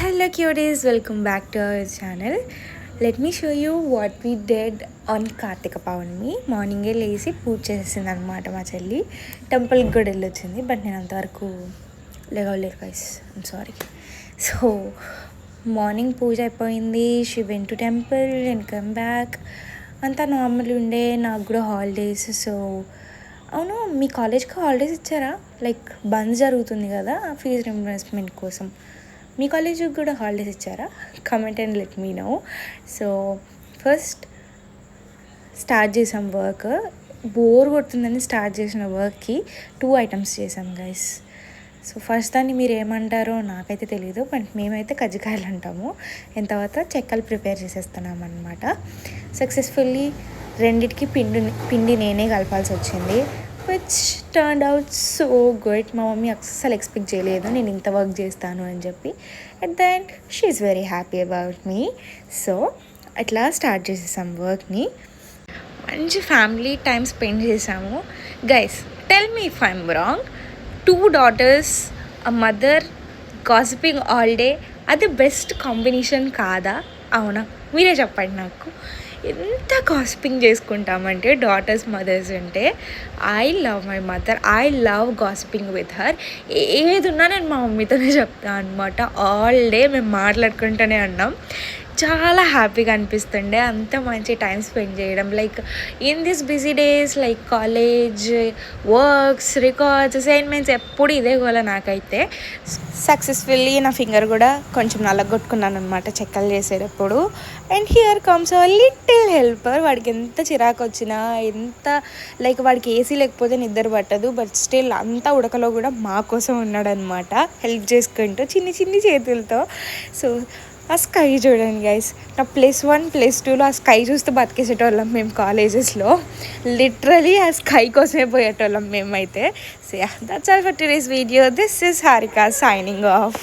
Hello cuties, welcome back to our channel. Let me show you what we did on Karthika పౌర్ణమి. మార్నింగే లేచి పూజ చేసింది అనమాట మా చెల్లి. టెంపుల్కి కూడా వెళ్ళొచ్చింది, బట్ నేను అంతవరకు లేవలేదు guys, I'm sorry. So morning puja అయిపోయింది, she went to temple and come back. అంతా నార్మల్ ఉండే, నాకు కూడా హాలిడేస్. సో అవును, మీ కాలేజ్కి హాలిడేస్ ఇచ్చారా? లైక్ బంద్ జరుగుతుంది కదా ఫీజు రింబర్స్మెంట్ కోసం, మీ కాలేజ్కి కూడా హాలిడేస్ ఇచ్చారా? Comment and let me know. So first start చేసాం వర్క్. బోర్ కొడుతుందని స్టార్ట్ చేసిన వర్క్కి 2 ఐటమ్స్ చేసాం గైస్. సో ఫస్ట్ దాన్ని మీరు ఏమంటారో నాకైతే తెలియదు, బట్ మేమైతే కజ్జికాయలు అంటాము. అండ్ తర్వాత చెక్కలు ప్రిపేర్ చేసేస్తున్నాం అనమాట. సక్సెస్ఫుల్లీ రెండిటికి పిండి నేనే కలపాల్సి వచ్చింది, which turned out so good. మా మమ్మీ అస్సలు ఎక్స్పెక్ట్ చేయలేదు నేను ఇంత వర్క్ చేస్తాను అని చెప్పి. At the end she is very happy about me. So అట్లా స్టార్ట్ చేసేసాం వర్క్ని. మంచి ఫ్యామిలీ టైం స్పెండ్ చేసాము guys. Tell me if I'm wrong. 2 daughters, a mother, gossiping all day, అది బెస్ట్ కాంబినేషన్ కాదా? అవునా, మీరే చెప్పండి నాకు. ఎంత గాసిపింగ్ చేసుకుంటామంటే డాటర్స్ మదర్స్ అంటే. I love my mother, I love gossiping with her. ఏది ఉన్నా నేను మా మమ్మీతోనే చెప్తాను అనమాట. ఆల్ డే మేము మాట్లాడుకుంటూనే ఉన్నాం. చాలా హ్యాపీగా అనిపిస్తుండే అంత మంచి టైం స్పెండ్ చేయడం. Like in this busy days, like college works, records, assignments, ఎప్పుడు ఇదే గోల నాకైతే. సక్సెస్ఫుల్లీ నా ఫింగర్ కూడా కొంచెం నల్లగొట్టుకున్నాను అనమాట చెక్కలు చేసేటప్పుడు. And here comes a little helper. వాడికి ఎంత చిరాకు వచ్చినా, ఎంత లైక్ వాడికి ఏసీ లేకపోతే నిద్ర పట్టదు, బట్ స్టిల్ అంత ఉడకలో కూడా మా కోసం ఉన్నాడనమాట, హెల్ప్ చేసుకుంటూ చిన్ని చిన్ని చేతులతో. సో ఆ స్కై చూడండి గైస్, నా +1 +2లో ఆ స్కై చూస్తూ బతికేసేటోళ్ళం మేము కాలేజెస్లో. లిటరలీ ఆ స్కై కోసమే పోయేటోళ్ళం మేమైతే. So that's all for today's video. This is Harika signing off.